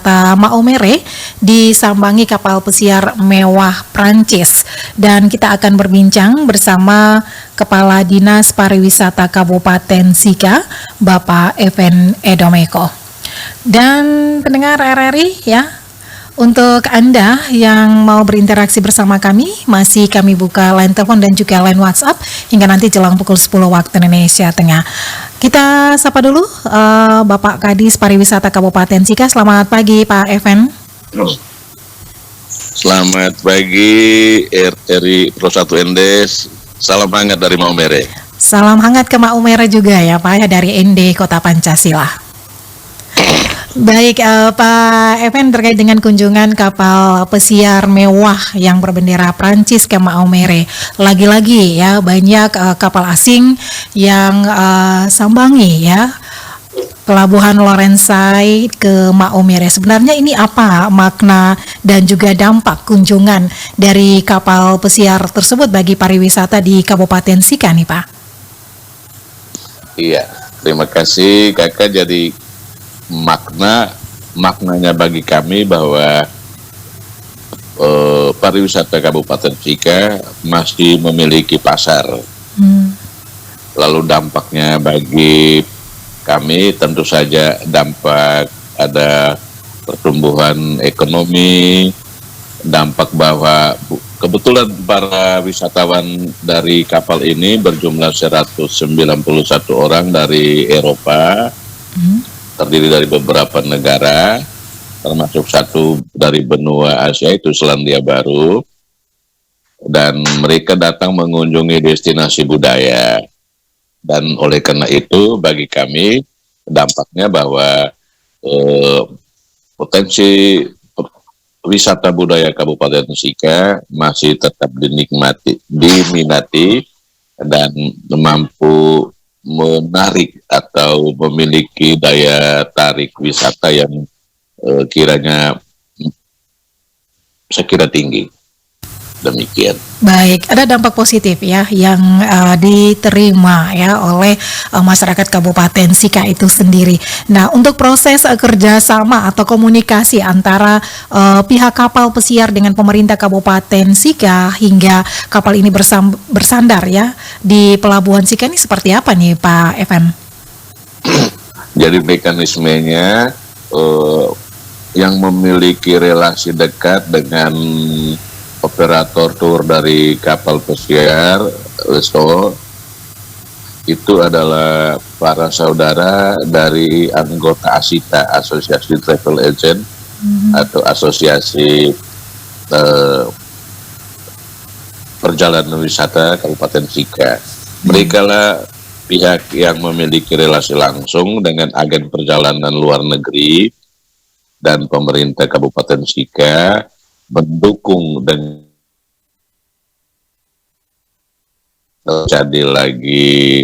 wisata Maumere disambangi kapal pesiar mewah Prancis. Dan kita akan berbincang bersama Kepala Dinas Pariwisata Kabupaten Sika, Bapak Even Edomeko. Dan pendengar RRI ya, untuk Anda yang mau berinteraksi bersama kami, masih kami buka line telepon dan juga line WhatsApp hingga nanti jelang pukul 10 waktu Indonesia Tengah. Kita sapa dulu Bapak Kadis Pariwisata Kabupaten Sika. Selamat pagi Pak Even. Selamat pagi RRI Pro 1 Endes. Salam hangat dari Maumere. Salam hangat ke Maumere juga ya Pak, ya, dari ND Kota Pancasila. Baik, Pak Even, terkait dengan kunjungan kapal pesiar mewah yang berbendera Prancis ke Maumere, lagi-lagi ya banyak kapal asing yang sambangi ya Pelabuhan Lorensai ke Maumere. Sebenarnya ini apa makna dan juga dampak kunjungan dari kapal pesiar tersebut bagi pariwisata di Kabupaten Sika nih Pak? Iya, terima kasih Kakak. Jadi maknanya bagi kami bahwa pariwisata Kabupaten Sika masih memiliki pasar. Lalu dampaknya bagi kami tentu saja dampak ada pertumbuhan ekonomi, dampak bahwa kebetulan para wisatawan dari kapal ini berjumlah 191 orang dari Eropa, terdiri dari beberapa negara, termasuk satu dari benua Asia, itu Selandia Baru, dan mereka datang mengunjungi destinasi budaya. Dan oleh karena itu bagi kami dampaknya bahwa potensi wisata budaya Kabupaten Sika masih tetap diminati dan mampu menarik atau memiliki daya tarik wisata yang kiranya saya kira tinggi. Demikian. Baik, ada dampak positif ya yang diterima ya oleh masyarakat Kabupaten Sika itu sendiri. Nah, untuk proses kerjasama atau komunikasi antara pihak kapal pesiar dengan pemerintah Kabupaten Sika hingga kapal ini bersandar ya di Pelabuhan Sika ini seperti apa nih Pak Even? Jadi mekanismenya yang memiliki relasi dekat dengan operator tur dari kapal pesiar Lesto itu adalah para saudara dari anggota ASITA, Asosiasi Travel Agent, atau Asosiasi Perjalanan Wisata Kabupaten Sika. Mereka lah pihak yang memiliki relasi langsung dengan agen perjalanan luar negeri dan pemerintah Kabupaten Sika mendukung dan terjadi lagi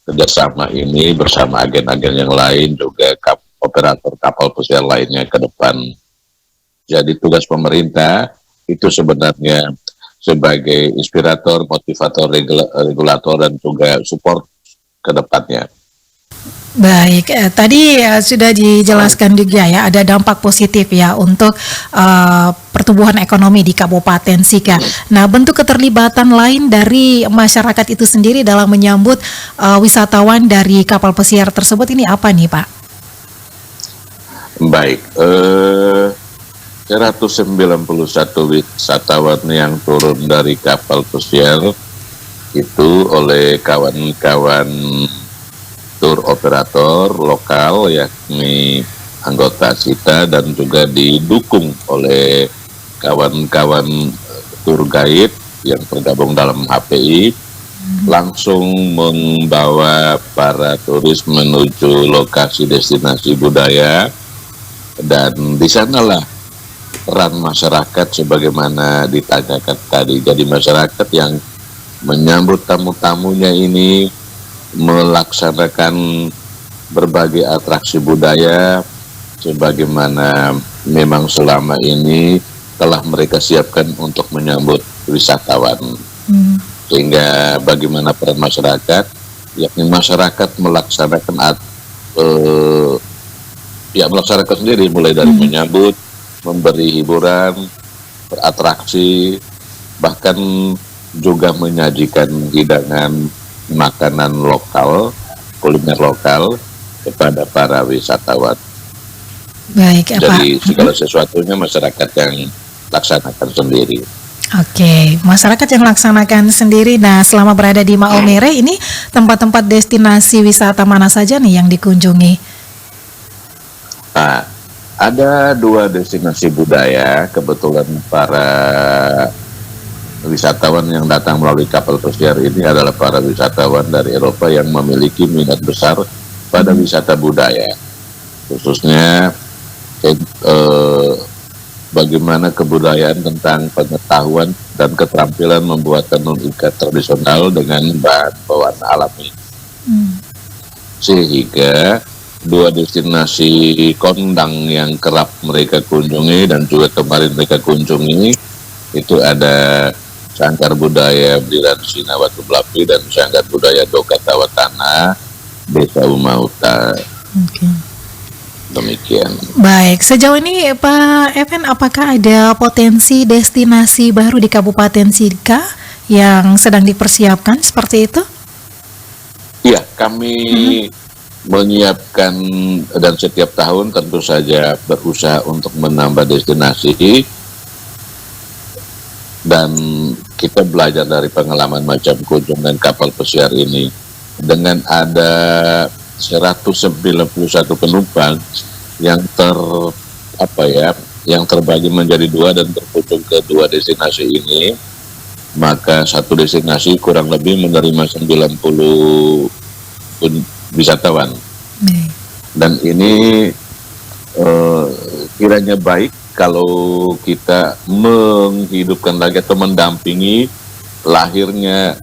kerjasama ini bersama agen-agen yang lain, juga operator kapal pesiar lainnya ke depan. Jadi tugas pemerintah itu sebenarnya sebagai inspirator, motivator, regulator, dan juga support ke depannya. Baik, tadi sudah dijelaskan juga ya ada dampak positif ya untuk pertumbuhan ekonomi di Kabupaten Sika. Nah, bentuk keterlibatan lain dari masyarakat itu sendiri dalam menyambut wisatawan dari kapal pesiar tersebut ini apa nih Pak? Baik, 191 wisatawan yang turun dari kapal pesiar itu oleh kawan-kawan tur operator lokal yakni anggota ASITA dan juga didukung oleh kawan-kawan tur guide yang tergabung dalam HPI, langsung membawa para turis menuju lokasi destinasi budaya, dan di sanalah peran masyarakat sebagaimana ditanyakan tadi. Jadi masyarakat yang menyambut tamu-tamunya ini melaksanakan berbagai atraksi budaya sebagaimana memang selama ini telah mereka siapkan untuk menyambut wisatawan. Sehingga bagaimana peran masyarakat, yakni masyarakat melaksanakan ya melaksanakan sendiri, mulai dari menyambut, memberi hiburan, beratraksi, bahkan juga menyajikan hidangan makanan lokal, kuliner lokal kepada para wisatawan. Baik, Pak. Jadi segala sesuatunya masyarakat yang laksanakan sendiri. Oke, masyarakat yang melaksanakan sendiri. Nah, selama berada di Maumere ini tempat-tempat destinasi wisata mana saja nih yang dikunjungi? Nah, ada 2 destinasi budaya, kebetulan para wisatawan yang datang melalui kapal pesiar ini adalah para wisatawan dari Eropa yang memiliki minat besar pada wisata budaya, khususnya bagaimana kebudayaan tentang pengetahuan dan keterampilan membuat tenun ikat tradisional dengan bahan bawaan alami. Sehingga 2 destinasi kondang yang kerap mereka kunjungi dan juga kemarin mereka kunjungi itu ada Sanggar Budaya Bliran Sina Watu Belapi dan Sanggar Budaya Doka Tawatana Desa Umauta. Demikian. Baik, sejauh ini Pak Evan, apakah ada potensi destinasi baru di Kabupaten Sika yang sedang dipersiapkan seperti itu? Iya, kami menyiapkan dan setiap tahun tentu saja berusaha untuk menambah destinasi, dan kita belajar dari pengalaman macam kunjungan kapal pesiar ini. Dengan ada 191 penumpang yang yang terbagi menjadi 2 dan berkunjung ke 2 destinasi ini, maka satu destinasi kurang lebih menerima 90 wisatawan. Dan ini kiranya baik kalau kita menghidupkan lagi atau mendampingi lahirnya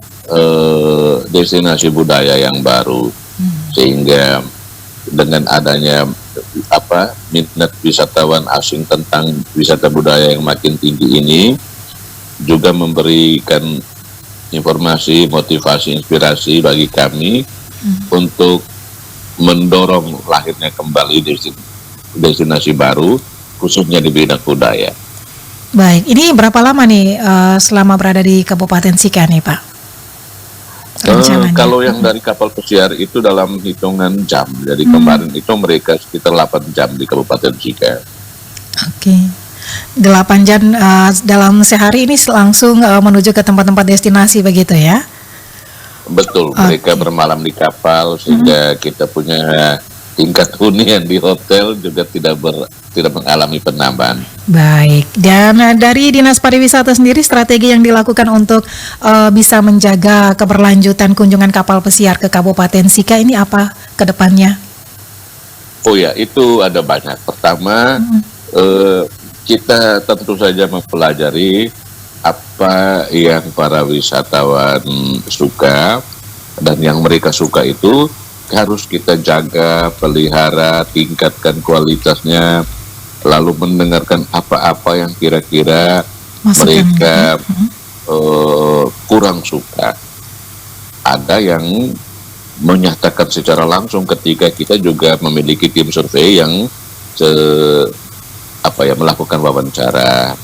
destinasi budaya yang baru, sehingga dengan adanya minat wisatawan asing tentang wisata budaya yang makin tinggi ini juga memberikan informasi, motivasi, inspirasi bagi kami untuk mendorong lahirnya kembali destinasi baru khususnya di bidang budaya. Baik, ini berapa lama nih selama berada di Kabupaten Sika nih Pak? Kalau yang dari kapal pesiar itu dalam hitungan jam. Jadi kemarin itu mereka sekitar 8 jam di Kabupaten Sika. Oke. 8 jam dalam sehari ini langsung menuju ke tempat-tempat destinasi begitu ya? Betul, mereka bermalam di kapal sehingga kita punya tingkat hunian di hotel juga tidak mengalami penambahan. Baik, dan dari Dinas Pariwisata sendiri strategi yang dilakukan untuk bisa menjaga keberlanjutan kunjungan kapal pesiar ke Kabupaten Sika ini apa ke depannya? Oh ya, itu ada banyak. Pertama, kita tentu saja mempelajari apa yang para wisatawan suka, dan yang mereka suka itu harus kita jaga, pelihara, tingkatkan kualitasnya, lalu mendengarkan apa-apa yang kira-kira mereka kurang suka. Ada yang menyatakan secara langsung ketika kita juga memiliki tim survei yang melakukan wawancara.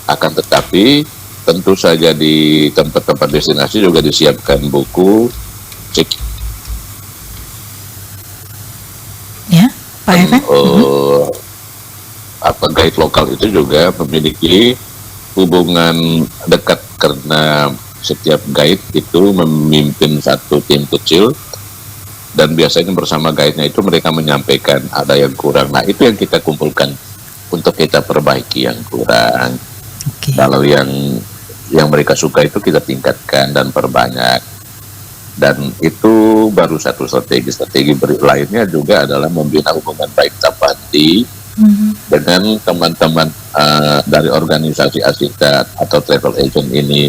Akan tetapi tentu saja di tempat-tempat destinasi juga disiapkan buku ya, Pak Evan. Guide lokal itu juga memiliki hubungan dekat karena setiap guide itu memimpin satu tim kecil, dan biasanya bersama guide-nya itu mereka menyampaikan ada yang kurang. Nah, itu yang kita kumpulkan untuk kita perbaiki yang kurang. Kalau yang mereka suka itu kita tingkatkan dan perbanyak. Dan itu baru satu strategi lainnya juga adalah membina hubungan baik Tapati dengan teman-teman dari organisasi Asita atau travel agent ini.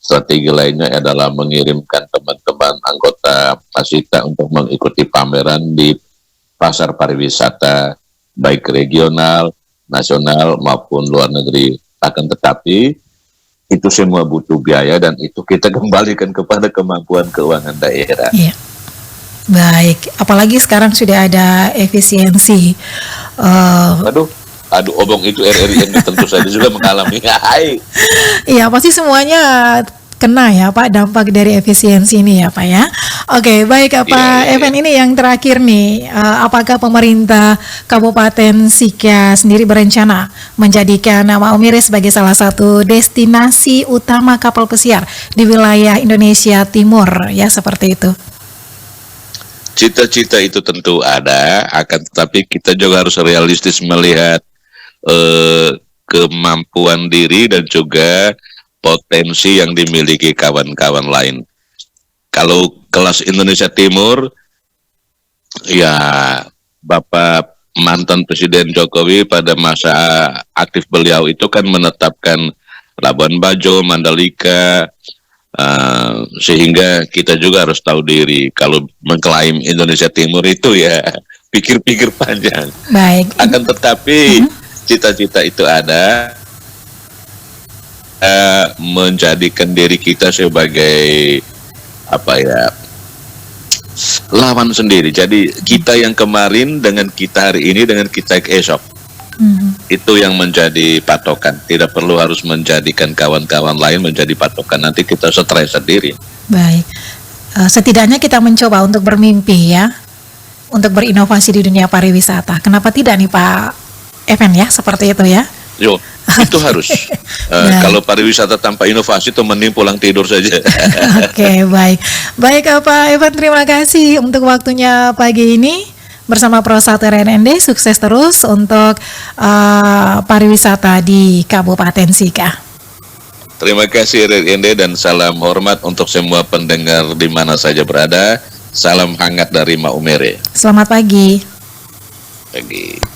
Strategi lainnya adalah mengirimkan teman-teman anggota Asita untuk mengikuti pameran di pasar pariwisata baik regional, nasional maupun luar negeri. Akan tetapi itu semua butuh biaya, dan itu kita kembalikan kepada kemampuan keuangan daerah. Baik, apalagi sekarang sudah ada efisiensi. Eh, Aduh, obong itu RRI yang tentu saja juga mengalami. Hai. Iya, pasti semuanya kena ya Pak dampak dari efisiensi ini ya Pak ya. Oke, baik Iya, Pak iya, Evan, iya. ini yang terakhir nih, apakah pemerintah Kabupaten Sika sendiri berencana menjadikan Maumere sebagai salah satu destinasi utama kapal pesiar di wilayah Indonesia Timur ya seperti itu? Cita-cita itu tentu ada, akan tetapi kita juga harus realistis melihat kemampuan diri dan juga potensi yang dimiliki kawan-kawan lain. Kalau kelas Indonesia Timur, ya Bapak mantan Presiden Jokowi pada masa aktif beliau itu kan menetapkan Labuan Bajo, Mandalika, sehingga kita juga harus tahu diri kalau mengklaim Indonesia Timur itu ya pikir-pikir panjang. Baik. Akan tetapi cita-cita itu ada, menjadikan diri kita sebagai apa ya, lawan sendiri. Jadi kita yang kemarin dengan kita hari ini dengan kita esok, itu yang menjadi patokan. Tidak perlu harus menjadikan kawan-kawan lain menjadi patokan. Nanti kita stres sendiri. Baik. Setidaknya kita mencoba untuk bermimpi ya, untuk berinovasi di dunia pariwisata. Kenapa tidak nih Pak Evan ya, seperti itu ya? Yo, itu harus. Kalau pariwisata tanpa inovasi itu mending pulang tidur saja. Oke, baik. Baik Pak Evan, terima kasih untuk waktunya pagi ini bersama Pro 1 RNND. Sukses terus untuk pariwisata di Kabupaten Sika. Terima kasih RND dan salam hormat untuk semua pendengar di mana saja berada. Salam hangat dari Maumere. Selamat pagi. Pagi.